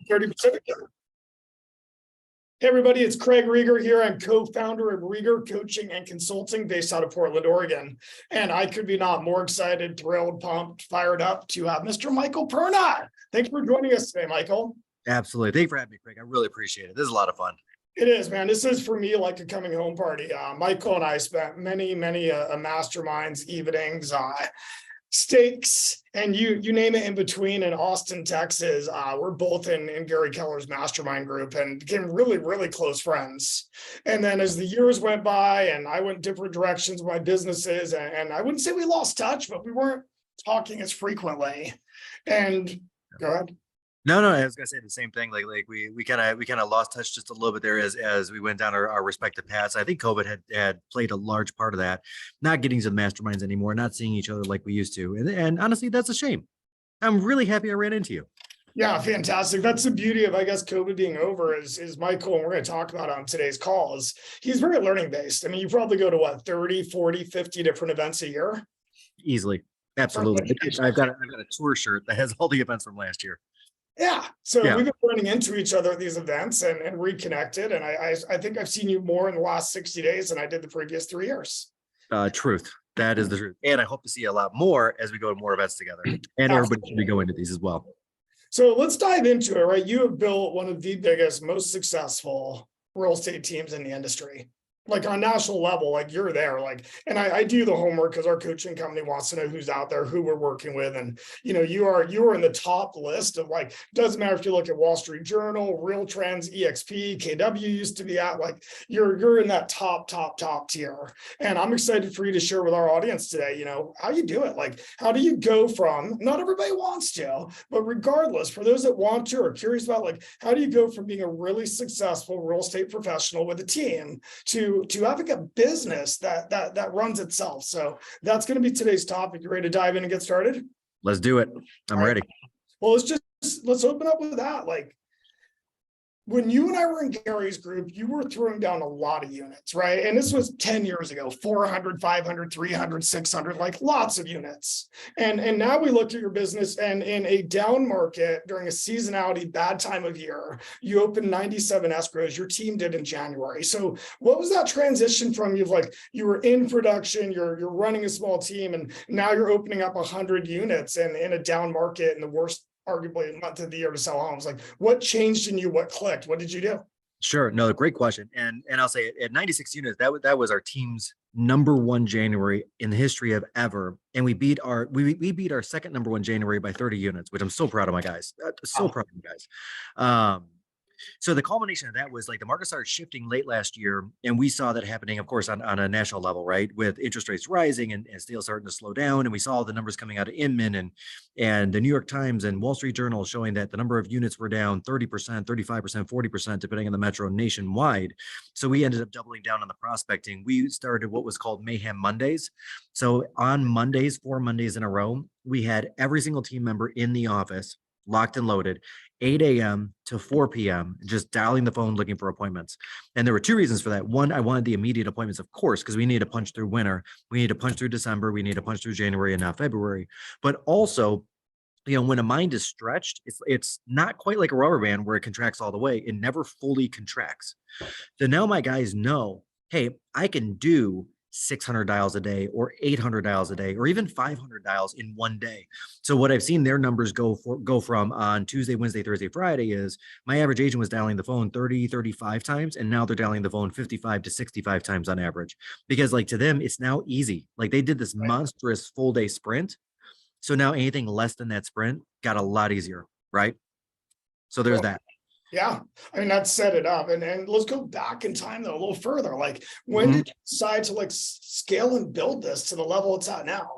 30 Pacific. Hey everybody, it's Craig Reger here. I'm co-founder of Reger Coaching and Consulting based out of Portland, Oregon. And I could be not more excited, thrilled, pumped, fired up to have Mr. Michael Perna. Thanks for joining us today, Michael. Absolutely. Thanks for having me, Craig. I really appreciate it. This is a lot of fun. It is, man. This is for me like a coming home party. Michael and I spent many masterminds, evenings, steaks, and you name it in between in Austin, Texas. We're both in Gary Keller's mastermind group and became really close friends. And then as the years went by and I went different directions with my businesses, and I wouldn't say we lost touch, but we weren't talking as frequently. And go ahead. No, I was gonna say the same thing. Like we kind of lost touch just a little bit there as we went down our respective paths. I think COVID had played a large part of that. Not getting to the masterminds anymore, not seeing each other like we used to, and honestly, that's a shame. I'm really happy I ran into you. Yeah, fantastic. That's the beauty of, I guess, COVID being over is Michael, and we're going to talk about on today's call, is he's very learning based. I mean, you probably go to what, 30, 40, 50 different events a year? Easily. Absolutely. I've got a tour shirt that has all the events from last year. Yeah. So we've been running into each other at these events and reconnected. And I think I've seen you more in the last 60 days than I did the previous 3 years. Truth. That is the truth. And I hope to see a lot more as we go to more events together. And everybody should be going to these as well. So let's dive into it, right? You have built one of the biggest, most successful real estate teams in the industry. Like on a national level, like you're there, like, and I do the homework because our coaching company wants to know who's out there, who we're working with. And, you know, you are in the top list of, like, doesn't matter if you look at Wall Street Journal, Real Trends, EXP, KW used to be at, like, you're in that top tier. And I'm excited for you to share with our audience today, you know, how you do it. Like, how do you go from, not everybody wants to, but regardless, for those that want to or are curious about, like, how do you go from being a really successful real estate professional with a team to having a business that runs itself? So that's going to be today's topic. You ready to dive in and get started? Let's do it. I'm ready. Well, let's open up with that. Like, when you and I were in Gary's group, you were throwing down a lot of units, right? And this was 10 years ago, 400, 500, 300, 600, like lots of units. And now we look at your business, and in a down market during a seasonality, bad time of year, you opened 97 escrows. Your team did in January. So what was that transition from you were in production, you're running a small team, and now you're opening up 100 units and in a down market in the worst arguably a month of the year to sell homes? Like, what changed in you? What clicked? What did you do? Sure. No, great question. And I'll say at 96 units, that was our team's #1 January in the history of ever. And we beat our second #1 January by 30 units, which I'm so proud of my guys. So proud of you guys. So the culmination of that was, like, the market started shifting late last year, and we saw that happening, of course, on a national level, right? With interest rates rising and steel starting to slow down. And we saw the numbers coming out of Inman and the New York Times and Wall Street Journal showing that the number of units were down 30%, 35%, 40%, depending on the metro nationwide. So we ended up doubling down on the prospecting. We started what was called Mayhem Mondays. So on Mondays, 4 Mondays in a row, we had every single team member in the office, locked and loaded, 8 a.m. to 4 p.m., just dialing the phone, looking for appointments. And there were 2 reasons for that. One, I wanted the immediate appointments, of course, because we need to punch through winter. We need to punch through December. We need to punch through January and now February. But also, you know, when a mind is stretched, it's not quite like a rubber band where it contracts all the way. It never fully contracts. So now my guys know, hey, I can do 600 dials a day or 800 dials a day or even 500 dials in one day. So what I've seen their numbers go from on Tuesday, Wednesday, Thursday, Friday is my average agent was dialing the phone 30, 35 times. And now they're dialing the phone 55 to 65 times on average, because, like, to them, it's now easy. Like, they did this monstrous full day sprint. So now anything less than that sprint got a lot easier. Right. So there's that. Yeah, I mean, that set it up. And let's go back in time, though, a little further. Like, when did you decide to, like, scale and build this to the level it's at now?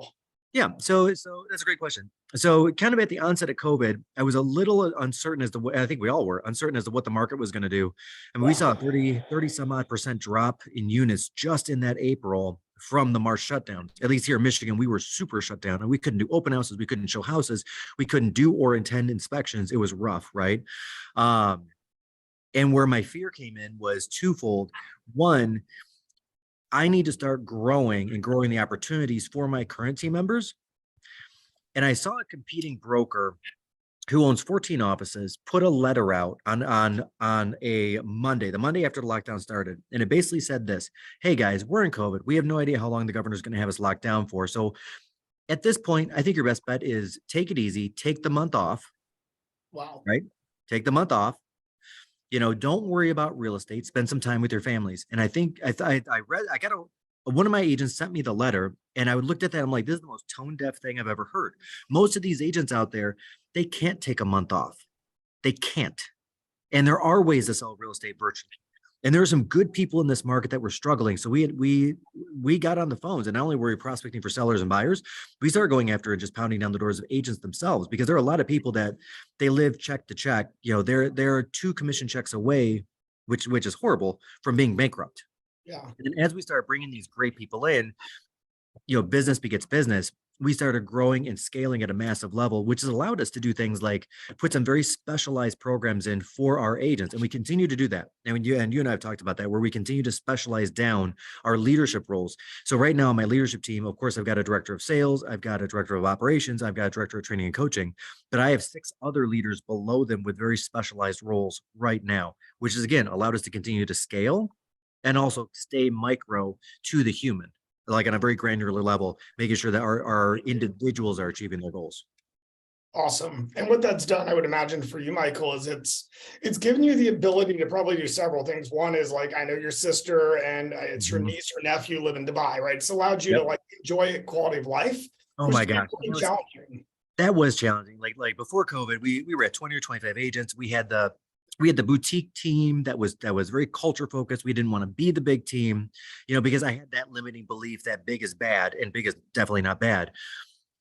Yeah, so that's a great question. So kind of at the onset of COVID, I was a little uncertain as to what, I think we all were uncertain as to what the market was going to do. I mean, we saw a 30 some odd % drop in units just in that April from the March shutdown. At least here in Michigan, we were super shut down, and we couldn't do open houses. We couldn't show houses. We couldn't do or attend inspections. It was rough, right? And where my fear came in was twofold. One, I need to start growing the opportunities for my current team members. And I saw a competing broker who owns 14 offices, put a letter out on a Monday, the Monday after the lockdown started, and it basically said this: "Hey guys, we're in COVID. We have no idea how long the governor's going to have us locked down for. So at this point, I think your best bet is take it easy, take the month off, Wow. right? Take the month off. You know, don't worry about real estate. Spend some time with your families." And I think I read, I got one of my agents sent me the letter, and I looked at that. I'm like, this is the most tone deaf thing I've ever heard. Most of these agents out there, they can't take a month off. They can't. And there are ways to sell real estate virtually. And there are some good people in this market that were struggling. So we got on the phones, and not only were we prospecting for sellers and buyers, we started going after and just pounding down the doors of agents themselves, because there are a lot of people that they live check to check. You know, they're 2 commission checks away, which is horrible, from being bankrupt. Yeah. And as we start bringing these great people in, you know, business begets business. We started growing and scaling at a massive level, which has allowed us to do things like put some very specialized programs in for our agents. And we continue to do that. And you and I have talked about that, where we continue to specialize down our leadership roles. So right now, my leadership team, of course, I've got a director of sales, I've got a director of operations, I've got a director of training and coaching, but I have 6 other leaders below them with very specialized roles right now, which has again allowed us to continue to scale and also stay micro to the human, like on a very granular level, making sure that our individuals are achieving their goals. Awesome. And what that's done, I would imagine for you, Michael, is it's given you the ability to probably do several things. One is, like, I know your sister and it's your Mhm. niece or nephew live in Dubai, right? It's allowed you to Yep. like enjoy quality of life, Oh which my is gosh. really challenging. That was challenging. Like before COVID, we were at 20 or 25 agents. We had the boutique team that was very culture focused. We didn't want to be the big team, you know, because I had that limiting belief that big is bad and big is definitely not bad.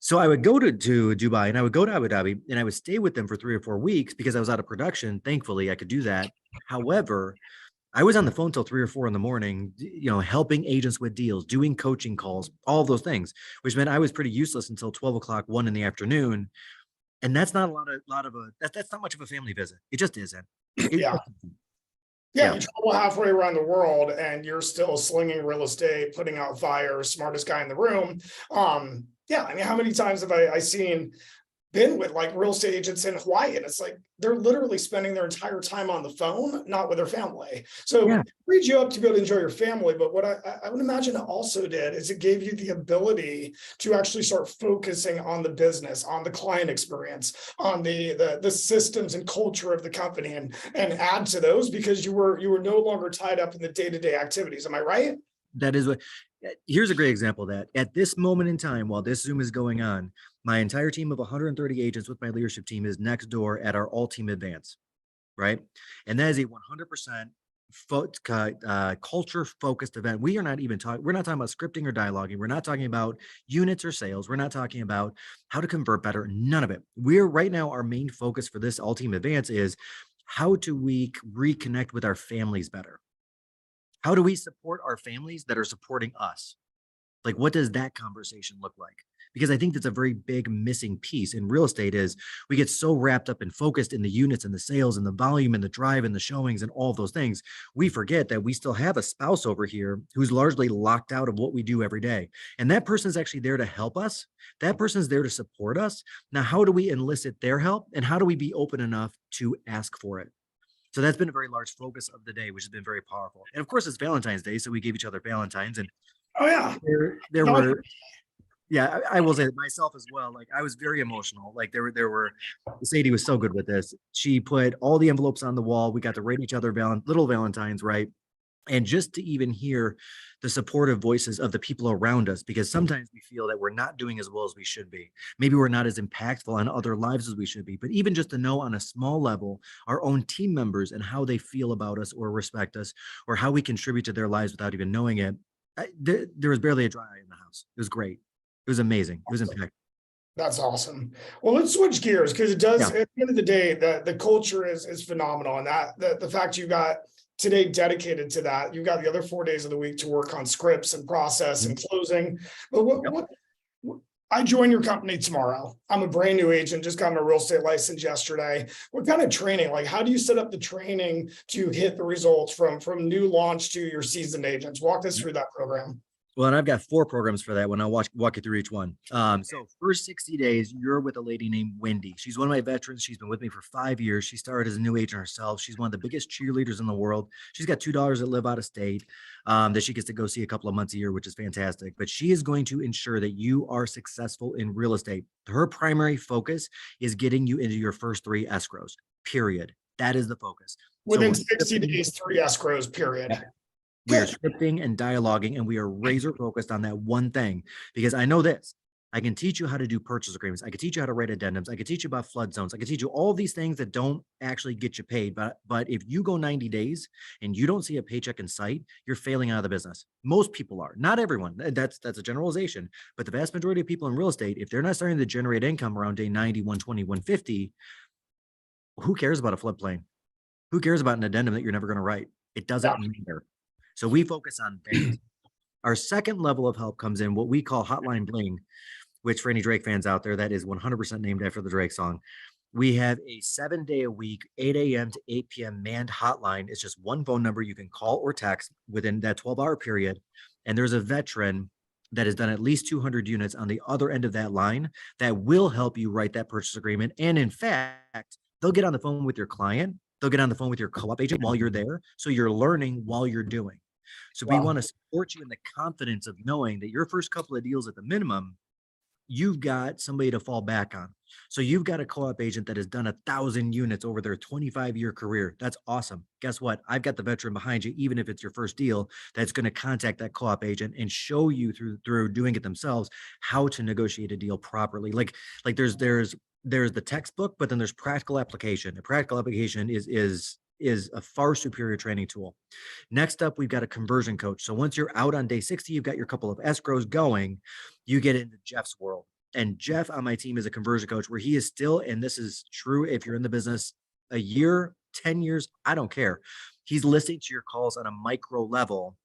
So I would go to Dubai, and I would go to Abu Dhabi, and I would stay with them for 3 or 4 weeks because I was out of production. Thankfully, I could do that. However, I was on the phone till 3 or 4 in the morning, you know, helping agents with deals, doing coaching calls, all of those things, which meant I was pretty useless until 12 o'clock, 1 in the afternoon. And that's not a that's not much of a family visit. It just isn't. It Yeah. just isn't. Yeah, Yeah. you travel halfway around the world and you're still slinging real estate, putting out fires, smartest guy in the room. Yeah, I mean, how many times have I seen been with like real estate agents in Hawaii, and it's like they're literally spending their entire time on the phone, not with their family. So Yeah. it freed you up to be able to enjoy your family. But what I would imagine it also did is it gave you the ability to actually start focusing on the business, on the client experience, on the systems and culture of the company, and add to those because you were no longer tied up in the day-to-day activities. Am I right? That is what Here's a great example of that. At this moment in time, while this Zoom is going on, my entire team of 130 agents with my leadership team is next door at our all team advance, right? And that is a 100% culture focused event. We're not talking about scripting or dialoguing. We're not talking about units or sales. We're not talking about how to convert better. None of it. We're right now, our main focus for this all team advance is how do we reconnect with our families better? How do we support our families that are supporting us? Like, what does that conversation look like? Because I think that's a very big missing piece in real estate is we get so wrapped up and focused in the units and the sales and the volume and the drive and the showings and all of those things. We forget that we still have a spouse over here who's largely locked out of what we do every day. And that person is actually there to help us. That person's there to support us. Now, how do we elicit their help? And how do we be open enough to ask for it? So that's been a very large focus of the day, which has been very powerful. And of course, it's Valentine's Day, so we gave each other Valentines, and Oh yeah. there were, yeah, I will say myself as well. Like I was very emotional. Like there were, Sadie was so good with this. She put all the envelopes on the wall. We got to rate each other little Valentines, right? And just to even hear the supportive voices of the people around us, because sometimes we feel that we're not doing as well as we should be. Maybe we're not as impactful on other lives as we should be, but even just to know on a small level, our own team members and how they feel about us or respect us, or how we contribute to their lives without even knowing it. There was barely a dry eye in the house. It was great. It was amazing. It was impactful. That's awesome. Well, let's switch gears because it does, Yeah. at the end of the day, the culture is phenomenal. And that the fact you got today dedicated to that, you got the other 4 days of the week to work on scripts and process and closing. But Yep. I join your company tomorrow. I'm a brand new agent, just got my real estate license yesterday. What kind of training? Like, how do you set up the training to hit the results from new launch to your seasoned agents? Walk us through that program. Well, and I've got 4 programs for that one. I'll walk you through each one. So first 60 days, you're with a lady named Wendy. She's one of my veterans. She's been with me for 5 years. She started as a new agent herself. She's one of the biggest cheerleaders in the world. She's got 2 daughters that live out of state, that she gets to go see a couple of months a year, which is fantastic. But she is going to ensure that you are successful in real estate. Her primary focus is getting you into your first 3 escrows, period. That is the focus. So Within we're 60 days, 3 escrows, period. we are Good. scripting and dialoguing, and we are razor focused on that one thing, because I know this. I can teach you how to do purchase agreements. I can teach you how to write addendums. I can teach you about flood zones. I can teach you all these things that don't actually get you paid. But if you go 90 days and you don't see a paycheck in sight, you're failing out of the business. Most people are. Not everyone. That's a generalization. But the vast majority of people in real estate, if they're not starting to generate income around day 90, 120, 150, who cares about a floodplain? Who cares about an addendum that you're never going to write? It doesn't matter. So we focus on that. Our second level of help comes in what we call Hotline Bling, which for any Drake fans out there, that is 100% named after the Drake song. We have a 7-day-a-week, 8 a.m. to 8 p.m. manned hotline. It's just one phone number you can call or text within that 12-hour period. And there's a veteran that has done at least 200 units on the other end of that line that will help you write that purchase agreement. And in fact, they'll get on the phone with your client. They'll get on the phone with your co-op agent while you're there. So you're learning while you're doing. So we want to support you in the confidence of knowing that your first couple of deals at the minimum, you've got somebody to fall back on. So you've got a co-op agent that has done 1,000 units over their 25-year career. That's awesome. Guess what? I've got the veteran behind you, even if it's your first deal, that's going to contact that co-op agent and show you through doing it themselves how to negotiate a deal properly. Like there's the textbook, but then there's practical application. The practical application is a far superior training tool. Next up, we've got a conversion coach. So once you're out on day 60, you've got your couple of escrows going, you get into Jeff's world. And Jeff on my team is a conversion coach where he is still, and this is true if you're in the business a year, 10 years, I don't care. He's listening to your calls on a micro level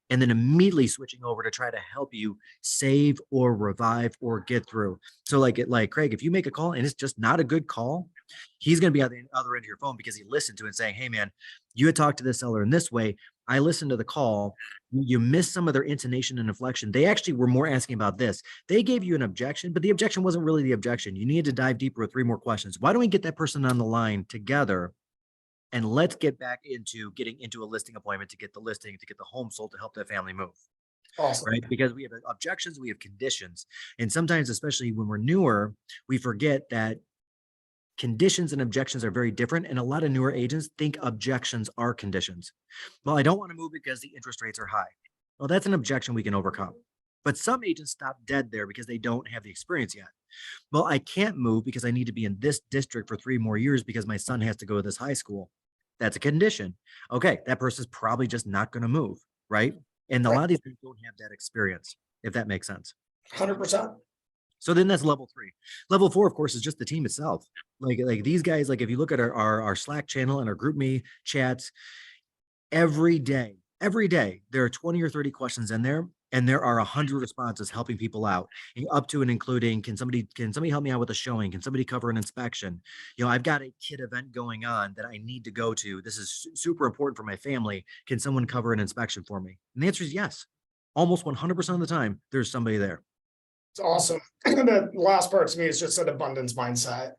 and then immediately switching over to try to help you save or revive or get through. So like Craig, if you make a call and it's just not a good call, he's going to be on the other end of your phone because he listened to it and saying, hey man, you had talked to this seller in this way. I listened to the call. You missed some of their intonation and inflection. They actually were more asking about this. They gave you an objection, but the objection wasn't really the objection. You needed to dive deeper with 3 more questions. Why don't we get that person on the line together? And let's get back into getting into a listing appointment to get the listing, to get the home sold, to help that family move. Awesome. Right? Because we have objections, we have conditions. And sometimes, especially when we're newer, we forget that conditions and objections are very different. And a lot of newer agents think objections are conditions. Well, I don't want to move because the interest rates are high. Well, that's an objection we can overcome. But some agents stop dead there because they don't have the experience yet. Well, I can't move because I need to be in this district for 3 more years because my son has to go to this high school. That's a condition. Okay, that person's probably just not going to move, right? And a lot of these people don't have that experience, if that makes sense. 100%. So then that's level 3. Level 4, of course, is just the team itself. Like these guys, like if you look at our Slack channel and our GroupMe chats, every day, there are 20 or 30 questions in there. And there are 100 responses helping people out, up to and including, can somebody help me out with a showing? Can somebody cover an inspection? I've got a kid event going on that I need to go to. This is super important for my family. Can someone cover an inspection for me? And the answer is yes. Almost 100% of the time, there's somebody there. It's awesome. And the last part to me is just an abundance mindset.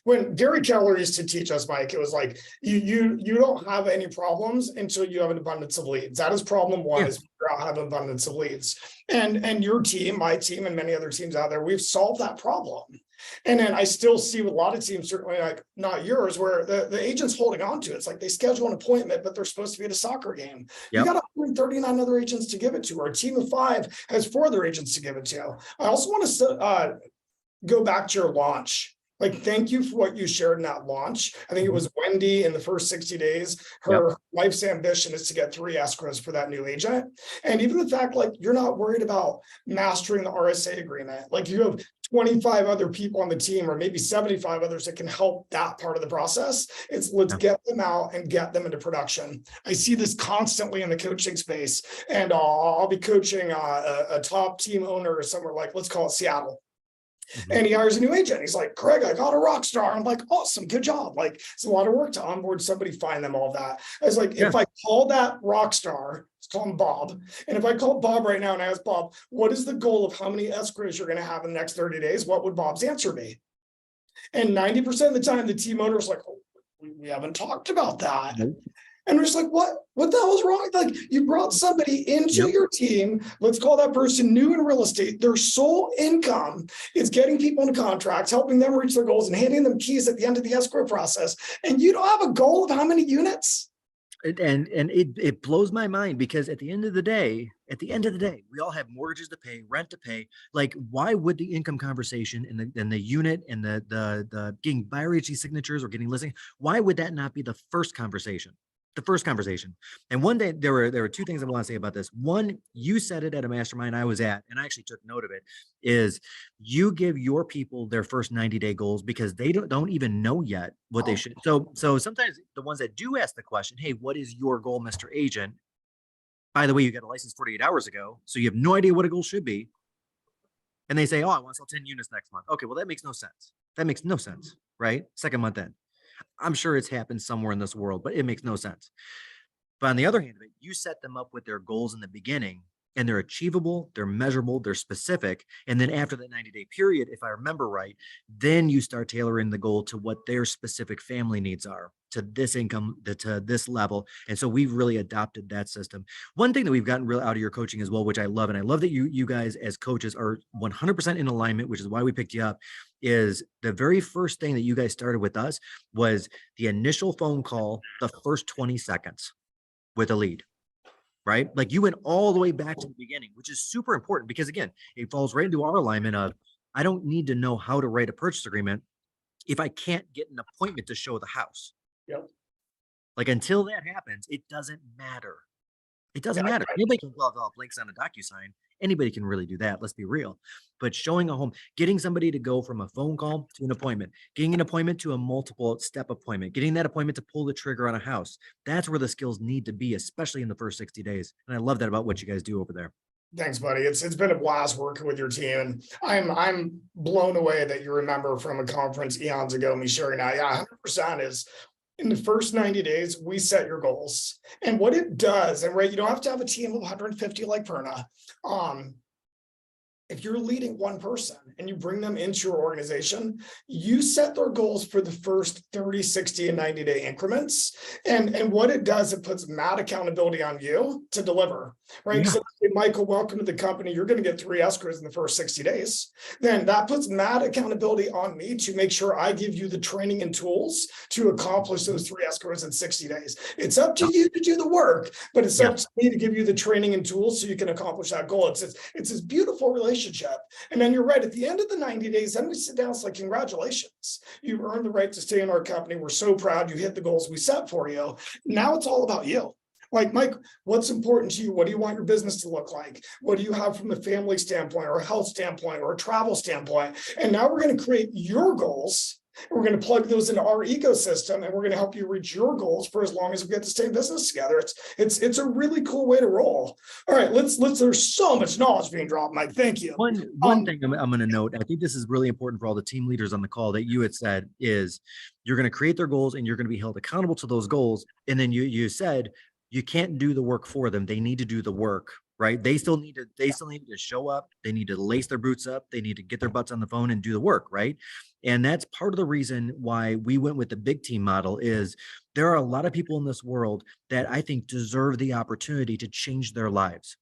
When Gary Keller used to teach us, Mike, it was like you don't have any problems until you have an abundance of leads. That is problem 1, is figure out how to have an abundance of leads. And your team, my team, and many other teams out there, we've solved that problem. And then I still see with a lot of teams, certainly like not yours, where the agent's holding on to it. It's like they schedule an appointment, but they're supposed to be at a soccer game. You got 139 other agents to give it to. Our team of 5 has 4 other agents to give it to. I also want to go back to your launch. Like, thank you for what you shared in that launch. I think it was Wendy in the first 60 days. Her life's ambition is to get 3 escrows for that new agent. And even the fact, like, you're not worried about mastering the RSA agreement. Like, you have 25 other people on the team, or maybe 75 others that can help that part of the process. It's let's get them out and get them into production. I see this constantly in the coaching space, and I'll be coaching a top team owner somewhere, like, let's call it Seattle. Mhm. And he hires a new agent. He's like, Craig, I got a rock star. I'm like, awesome, good job. Like, it's a lot of work to onboard somebody, find them, all that. I was like, Yeah. if I call that rock star, let's call him Bob. And if I call Bob right now and ask Bob, what is the goal of how many escrows you're going to have in the next 30 days? What would Bob's answer be? And 90% of the time, the team owner is like, oh, we haven't talked about that. Nope. And we're just like, what the hell is wrong? Like, you brought somebody into Yep. your team. Let's call that person new in real estate. Their sole income is getting people into contracts, helping them reach their goals, and handing them keys at the end of the escrow process. And you don't have a goal of how many units? And it blows my mind, because at the end of the day, we all have mortgages to pay, rent to pay. Like, why would the income conversation and the unit and the getting buyer agency signatures or getting listing, why would that not be the first conversation? The first conversation. And one day there were two things I want to say about this. One, you said it at a mastermind I was at, and I actually took note of it, is you give your people their first 90-day goals, because they don't even know yet what they should. So sometimes the ones that do ask the question, hey, what is your goal, Mr. Agent? By the way, you got a license 48 hours ago, so you have no idea what a goal should be. And they say, oh, I want to sell 10 units next month. Okay, well, that makes no sense. That makes no sense, right? Second month in. I'm sure it's happened somewhere in this world, but it makes no sense. But on the other hand of it, you set them up with their goals in the beginning, and they're achievable, they're measurable, they're specific. And then after that 90-day period, if I remember right, then you start tailoring the goal to what their specific family needs are, to this income, to this level. And so we've really adopted that system. One thing that we've gotten real out of your coaching as well, which I love, and I love that you guys as coaches are 100% in alignment, which is why we picked you up, is the very first thing that you guys started with us was the initial phone call, the first 20 seconds with a lead, right? Like, you went all the way back to the beginning, which is super important, because again, it falls right into our alignment of, I don't need to know how to write a purchase agreement if I can't get an appointment to show the house. Yep. Like, until that happens, it doesn't matter. It doesn't Yeah, matter. Anybody can develop links on a DocuSign. Anybody can really do that. Let's be real. But showing a home, getting somebody to go from a phone call to an appointment, getting an appointment to a multiple step appointment, getting that appointment to pull the trigger on a house. That's where the skills need to be, especially in the first 60 days. And I love that about what you guys do over there. Thanks, buddy. It's been a blast working with your team, and I'm blown away that you remember from a conference eons ago me sharing that. Yeah, 100% is in the first 90 days, we set your goals. And what it does, and right, you don't have to have a team of 150 like Perna. If you're leading one person and you bring them into your organization, you set their goals for the first 30, 60, and 90-day increments. And what it does, it puts mad accountability on you to deliver, right? Yeah. So, hey, Michael, welcome to the company. You're going to get 3 escrows in the first 60 days. Then that puts mad accountability on me to make sure I give you the training and tools to accomplish those 3 escrows in 60 days. It's up to you to do the work, but it's up to me to give you the training and tools so you can accomplish that goal. It's this beautiful relationship. And then you're right, at the end of the 90 days, then we sit down, it's like, congratulations, you earned the right to stay in our company. We're so proud you hit the goals we set for you. Now it's all about you. Like, Mike, what's important to you? What do you want your business to look like? What do you have from a family standpoint or a health standpoint or a travel standpoint? And now we're going to create your goals. We're going to plug those into our ecosystem, and we're going to help you reach your goals for as long as we get to stay in business together. It's a really cool way to roll. All right, let's there's so much knowledge being dropped, Mike. Thank you. One thing I'm going to note, I think this is really important for all the team leaders on the call that you had said, is you're going to create their goals and you're going to be held accountable to those goals. And then you said you can't do the work for them. They need to do the work, right? They still need to show up. They need to lace their boots up. They need to get their butts on the phone and do the work, right? And that's part of the reason why we went with the big team model. Is there are a lot of people in this world that I think deserve the opportunity to change their lives.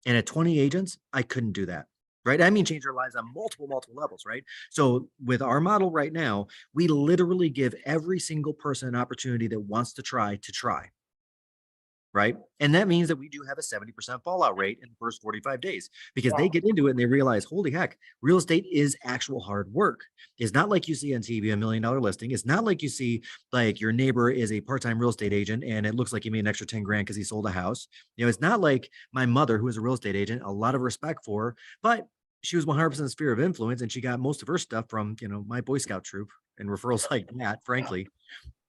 And at 20 agents, I couldn't do that, right? I mean, change their lives on multiple levels, right? So with our model right now, we literally give every single person an opportunity that wants to try, right? And that means that we do have a 70% fallout rate in the first 45 days, because they get into it and they realize, holy heck, real estate is actual hard work. It's not like you see on TV, $1 million listing. It's not like you see like your neighbor is a part-time real estate agent and it looks like he made an extra 10 grand because he sold a house. You know, it's not like my mother, who is a real estate agent, a lot of respect for her, but she was 100% sphere of influence, and she got most of her stuff from, you know, my Boy Scout troop and referrals like that, frankly.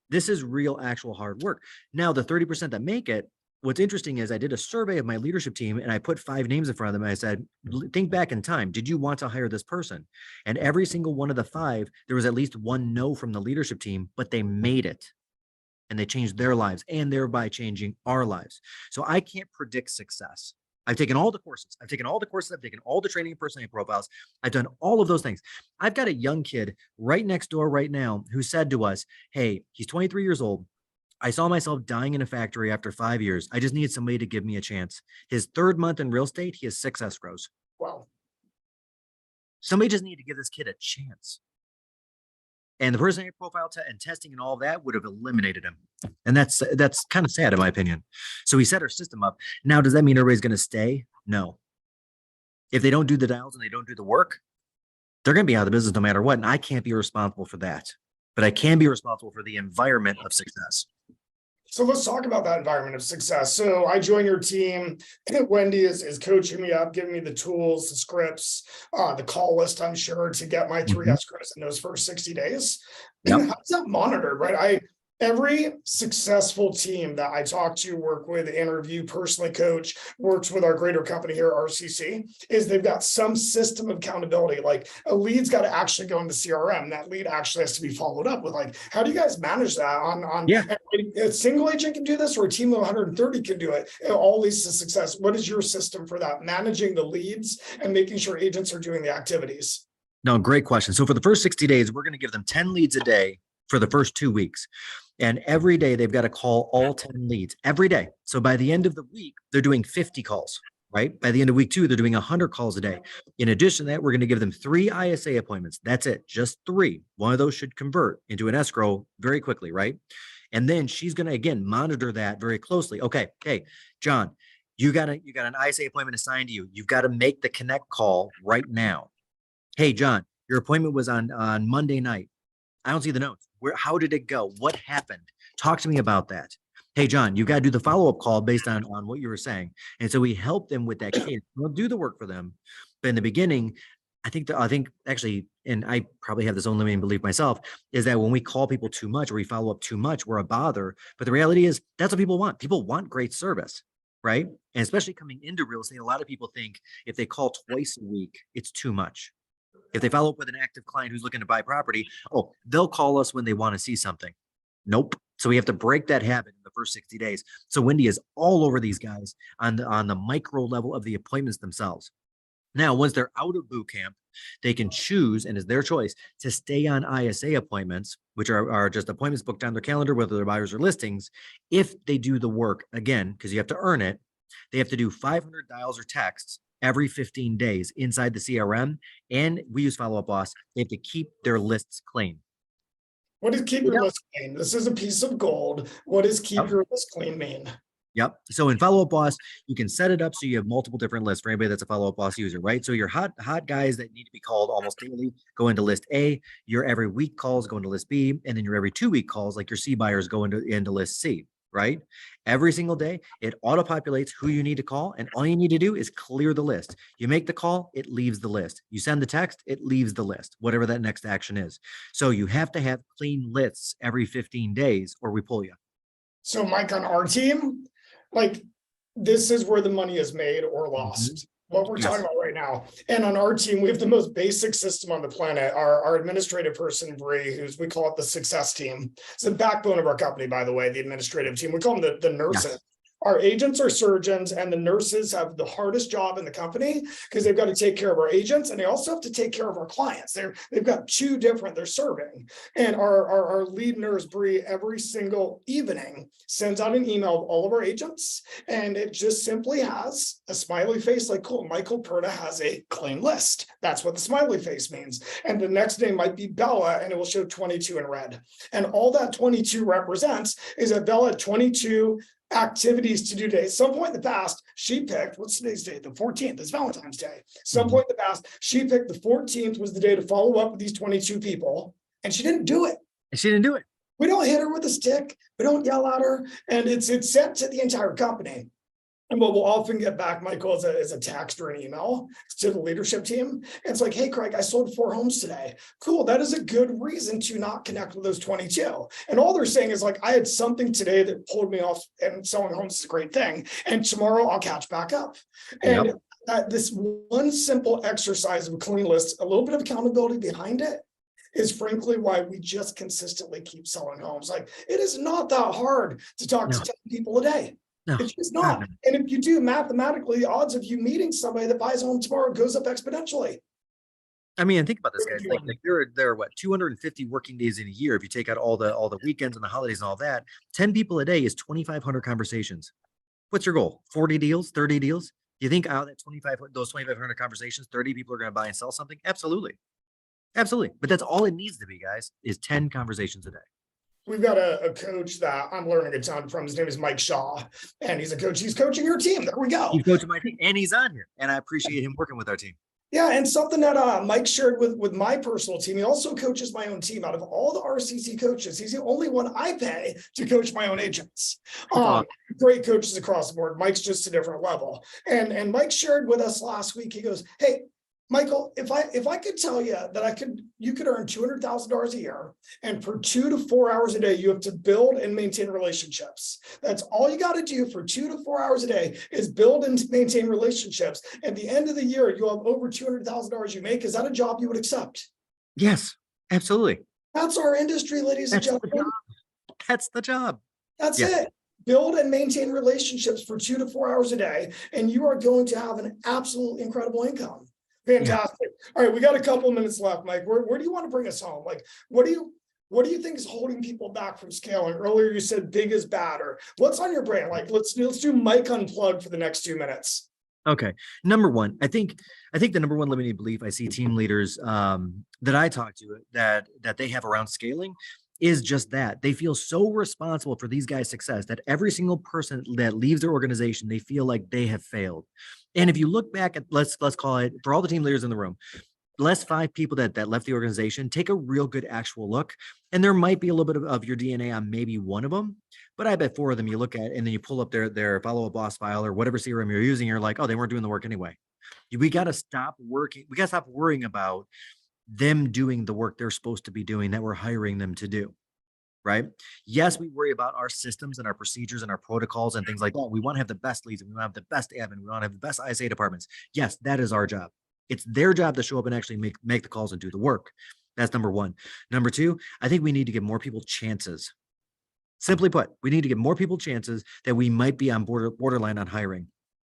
This is real, actual hard work. Now, the 30% that make it, what's interesting is I did a survey of my leadership team and I put 5 names in front of them. And I said, think back in time. Did you want to hire this person? And every single one of the 5, there was at least one no from the leadership team, but they made it and they changed their lives and thereby changing our lives. So I can't predict success. I've taken all the courses. I've taken all the training and personality profiles. I've done all of those things. I've got a young kid right next door right now who said to us, hey, he's 23 years old. I saw myself dying in a factory after 5 years. I just needed somebody to give me a chance. His 3rd month in real estate, he has 6 escrows. Wow. Somebody just needed to give this kid a chance. And the personality profile and testing and all of that would have eliminated him. And that's kind of sad in my opinion. So we set our system up. Now, does that mean everybody's going to stay? No. If they don't do the dials and they don't do the work, they're going to be out of the business no matter what. And I can't be responsible for that. But I can be responsible for the environment of success. So let's talk about that environment of success. So I join your team. Wendy is coaching me up, giving me the tools, the scripts, the call list, I'm sure, to get my 3 escrows in those first 60 days. Yep. How's that monitored, right? Every successful team that I talk to, work with, interview, personally coach, works with our greater company here, RCC, is they've got some system of accountability. Like a lead's got to actually go into CRM. That lead actually has to be followed up with, like, how do you guys manage that on a single agent can do this, or a team of 130 can do it? It all leads to success. What is your system for that? Managing the leads and making sure agents are doing the activities. No, great question. So for the first 60 days, we're going to give them 10 leads a day for the first 2 weeks. And every day they've got to call all 10 leads every day. So by the end of the week, they're doing 50 calls, right? By the end of week 2, they're doing 100 calls a day. In addition to that, we're going to give them 3 ISA appointments. That's it, just 3. One of those should convert into an escrow very quickly, right? And then she's going to, again, monitor that very closely. Okay, hey, John, you got an ISA appointment assigned to you. You've got to make the connect call right now. Hey, John, your appointment was on Monday night. I don't see the notes. How did it go? What happened? Talk to me about that. Hey, John, you got to do the follow-up call based on what you were saying. And so we help them with that case. We'll do the work for them. But in the beginning, I think actually, and I probably have this own limiting belief myself, is that when we call people too much or we follow up too much, we're a bother. But the reality is that's what people want. People want great service, right? And especially coming into real estate, a lot of people think if they call twice a week, it's too much. If they follow up with an active client who's looking to buy property, they'll call us when they want to see something. Nope. So we have to break that habit in the first 60 days. So Wendy is all over these guys on the micro level of the appointments themselves. Now, once they're out of boot camp, they can choose, and it's their choice, to stay on ISA appointments, which are just appointments booked on their calendar, whether they're buyers or listings. If they do the work, again, because you have to earn it, they have to do 500 dials or texts every 15 days inside the CRM. And we use Follow-Up Boss. They have to keep their lists clean. What does keep your list clean? This is a piece of gold. What does keep your list clean mean? Yep. So in Follow-Up Boss, you can set it up so you have multiple different lists for anybody that's a Follow-Up Boss user, right? So your hot guys that need to be called almost daily go into list A, your every week calls go into list B, and then your every 2-week calls, like your C buyers, go into list C, right? Every single day, it auto-populates who you need to call, and all you need to do is clear the list. You make the call, it leaves the list. You send the text, it leaves the list, whatever that next action is. So you have to have clean lists every 15 days or we pull you. So Mike, on our team, like, this is where the money is made or lost. What we're talking about right now. And on our team, we have the most basic system on the planet. Our administrative person, Bree, we call it the success team. It's the backbone of our company, by the way, the administrative team. We call them the nurses. Yes. Our agents are surgeons, and the nurses have the hardest job in the company because they've got to take care of our agents, and they also have to take care of our clients. They've got 2 different, they're serving. And our lead nurse, Bree, every single evening sends out an email to all of our agents, and it just simply has a smiley face like, cool, Michael Perna has a clean list. That's what the smiley face means. And the next day might be Bella, and it will show 22 in red. And all that 22 represents is that Bella had 22 activities to do today. Some point in the past, she picked, what's today's date? The 14th, it's Valentine's Day. Some point in the past, she picked the 14th was the day to follow up with these 22 people, and she didn't do it. We don't hit her with a stick. We don't yell at her. And it's sent to the entire company. And what we'll often get back, Michael, is a text or an email to the leadership team. It's like, hey, Craig, I sold 4 homes today. Cool. That is a good reason to not connect with those 22. And all they're saying is like, I had something today that pulled me off, and selling homes is a great thing. And tomorrow I'll catch back up. And this one simple exercise of a clean list, a little bit of accountability behind it, is frankly why we just consistently keep selling homes. Like, it is not that hard to talk to 10 people a day. No, It's just not. And if you do mathematically, the odds of you meeting somebody that buys a home tomorrow goes up exponentially. I mean, and think about this, guys. Like there are what 250 working days in a year. If you take out all the weekends and the holidays and all that, 10 people a day is 2,500 conversations. What's your goal? 40 deals, 30 deals? Do you think out of that 2,500 conversations, 30 people are going to buy and sell something? Absolutely. Absolutely. But that's all it needs to be, guys, is 10 conversations a day. We've got a coach that I'm learning a ton from. His name is Mike Shaw, and he's a coach. He's coaching your team. There we go. He's coaching my team, and he's on here. And I appreciate him working with our team. Yeah, and something that Mike shared with my personal team. He also coaches my own team. Out of all the RCC coaches, he's the only one I pay to coach my own agents. Great coaches across the board. Mike's just a different level. And Mike shared with us last week. He goes, hey, Michael, if I could tell you that you could earn $200,000 a year, and for 2 to 4 hours a day, you have to build and maintain relationships. That's all you got to do for 2 to 4 hours a day is build and maintain relationships. At the end of the year, you'll have over $200,000 you make. Is that a job you would accept? Yes, absolutely. That's our industry, ladies and gentlemen. That's the job. That's it. Build and maintain relationships for 2 to 4 hours a day, and you are going to have an absolute incredible income. Fantastic. Yeah. All right, we got a couple of minutes left, Mike. Where do you want to bring us home? Like, what do you think is holding people back from scaling? Earlier, you said big is bad, or what's on your brain? Like, let's do Mike Unplugged for the next 2 minutes. Okay. Number one, I think the number one limiting belief I see team leaders that I talk to that they have around scaling is just that they feel so responsible for these guys' success that every single person that leaves their organization, they feel like they have failed. And if you look back at, let's call it, for all the team leaders in the room, last 5 people that left the organization, take a real good actual look. And there might be a little bit of your DNA on maybe one of them, but I bet 4 of them you look at, and then you pull up their follow-up boss file or whatever CRM you're using. You're like, oh, they weren't doing the work anyway. We got to stop working. We got to stop worrying about them doing the work they're supposed to be doing that we're hiring them to do. Right? Yes, we worry about our systems and our procedures and our protocols and things like that. We want to have the best leads, and we want to have the best admin. We want to have the best ISA departments. Yes, that is our job. It's their job to show up and actually make the calls and do the work. That's number one. Number 2, I think we need to give more people chances. Simply put, we need to give more people chances that we might be on borderline on hiring.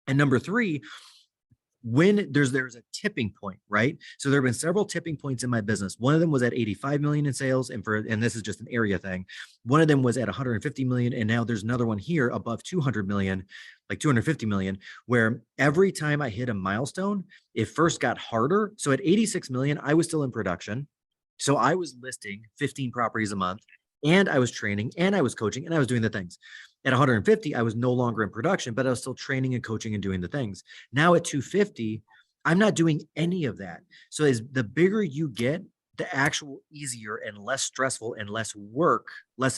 And number 3, when there's a tipping point, right? So there have been several tipping points in my business. One of them was at 85 million in sales, and this is just an area thing. One of them was at 150 million, and now there's another one here above 200 million, like 250 million, where every time I hit a milestone, it first got harder. So at 86 million, I was still in production. So I was listing 15 properties a month, and I was training, and I was coaching, and I was doing the things. At 150, I was no longer in production, but I was still training and coaching and doing the things. Now at 250, I'm not doing any of that. So as the bigger you get, the actual easier and less stressful and less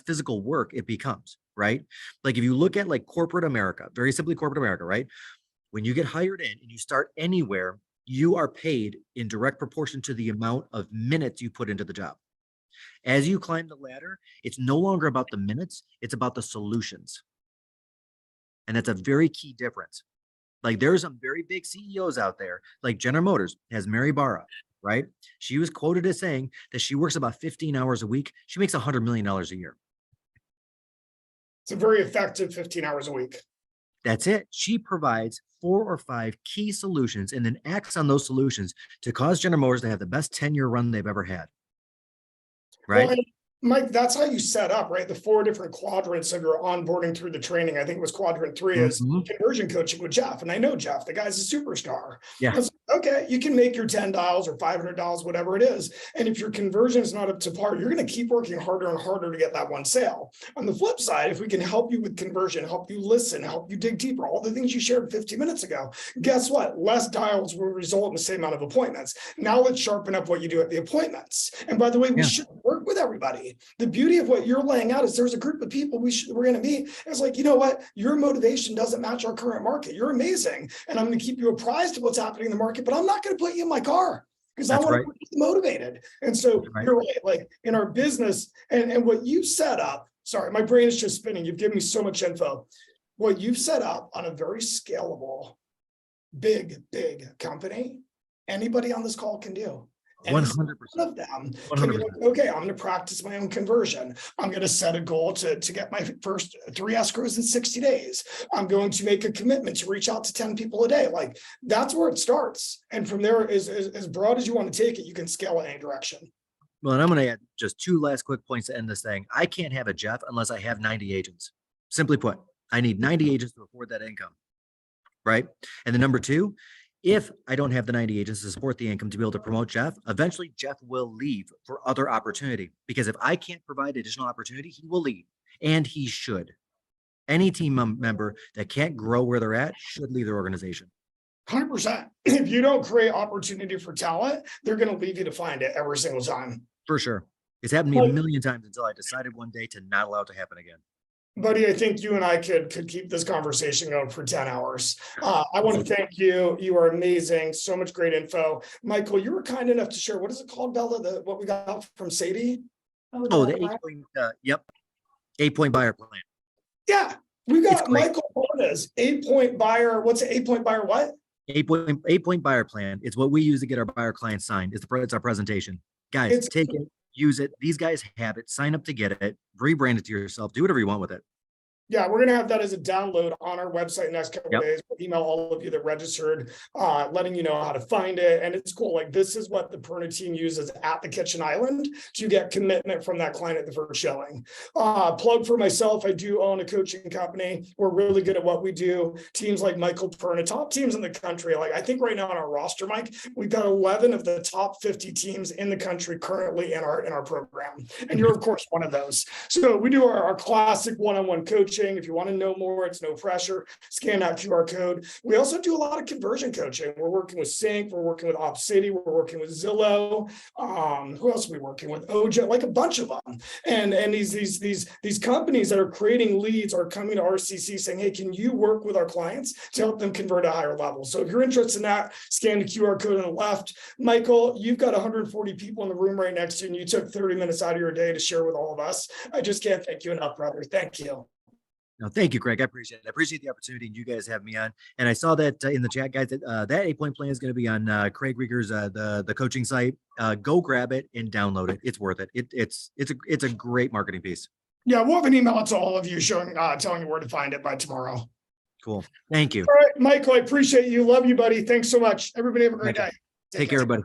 physical work it becomes, right? Like if you look at like corporate America, very simply corporate America, right? When you get hired in and you start anywhere, you are paid in direct proportion to the amount of minutes you put into the job. As you climb the ladder, it's no longer about the minutes, it's about the solutions. And that's a very key difference. Like there's some very big CEOs out there, like General Motors has Mary Barra, right? She was quoted as saying that she works about 15 hours a week. She makes $100 million a year. It's a very effective 15 hours a week. That's it. She provides 4 or 5 key solutions and then acts on those solutions to cause General Motors to have the best 10-year run they've ever had. Right. Well, Mike, that's how you set up, right? The 4 different quadrants of your onboarding through the training. I think it was quadrant 3 is conversion coaching with Jeff. And I know Jeff, the guy's a superstar. Yeah. Okay, you can make your $10 or $500, whatever it is. And if your conversion is not up to par, you're going to keep working harder and harder to get that one sale. On the flip side, if we can help you with conversion, help you listen, help you dig deeper, all the things you shared 15 minutes ago, guess what? Less dials will result in the same amount of appointments. Now let's sharpen up what you do at the appointments. And by the way, we should work with everybody. The beauty of what you're laying out is there's a group of people we're going to meet. It's like, you know what? Your motivation doesn't match our current market. You're amazing. And I'm going to keep you apprised of what's happening in the market, but I'm not going to put you in my car because I That's want right. to keep you motivated. And so Right. you're right, like in our business and what you set up, sorry, my brain is just spinning. You've given me so much info. What you've set up on a very scalable, big company, anybody on this call can do. 100%. One of them can 100%. be like, okay, I'm going to practice my own conversion. I'm going to set a goal to get my first 3 escrows in 60 days. I'm going to make a commitment to reach out to 10 people a day. Like that's where it starts. And from there is as broad as you want to take it, you can scale in any direction. Well, and I'm going to add just 2 last quick points to end this thing. I can't have a Jeff unless I have 90 agents. Simply put, I need 90 agents to afford that income. Right. And then number 2, if I don't have the 90 agents to support the income to be able to promote Jeff, eventually Jeff will leave for other opportunity, because if I can't provide additional opportunity, he will leave, and he should. Any team member that can't grow where they're at should leave their organization. 100%. If you don't create opportunity for talent, they're going to leave you to find it every single time. For sure. It's happened to me a million times until I decided one day to not allow it to happen again. Buddy, I think you and I could keep this conversation going for 10 hours. I want to thank you. You are amazing. So much great info. Michael, you were kind enough to share, what is it called, Bella? What we got from Sadie? Oh, the 8-point buyer plan. Yeah, we got Michael Perna's 8-point buyer. What's an 8-point buyer? What? 8-point buyer plan. It's what we use to get our buyer clients signed. It's our presentation. Guys, take it. Use it. These guys have it. Sign up to get it. Rebrand it to yourself. Do whatever you want with it. Yeah, we're going to have that as a download on our website next couple of days. We'll email all of you that registered, letting you know how to find it. And it's cool. Like this is what the Perna team uses at the Kitchen Island to get commitment from that client at the first showing. Plug for myself. I do own a coaching company. We're really good at what we do. Teams like Michael Perna, top teams in the country. Like I think right now on our roster, Mike, we've got 11 of the top 50 teams in the country currently in our program. And you're of course one of those. So we do our classic one-on-one coaching. If you want to know more, it's no pressure. Scan that QR code. We also do a lot of conversion coaching. We're working with Sync. We're working with OpCity. We're working with Zillow. Who else are we working with? OJ, like a bunch of them. And these companies that are creating leads are coming to RCC saying, hey, can you work with our clients to help them convert at a higher level? So if you're interested in that, scan the QR code on the left. Michael, you've got 140 people in the room right next to you, and you took 30 minutes out of your day to share with all of us. I just can't thank you enough, brother. Thank you. No, thank you, Craig. I appreciate it. I appreciate the opportunity, and you guys have me on. And I saw that in the chat, guys, that 8-point plan is going to be on Craig Reger's the coaching site. Go grab it and download it. It's worth it. It's a great marketing piece. Yeah, we'll have an email to all of you showing telling you where to find it by tomorrow. Cool. Thank you. All right, Michael, I appreciate you. Love you, buddy. Thanks so much. Everybody have a great day. Take care, everybody.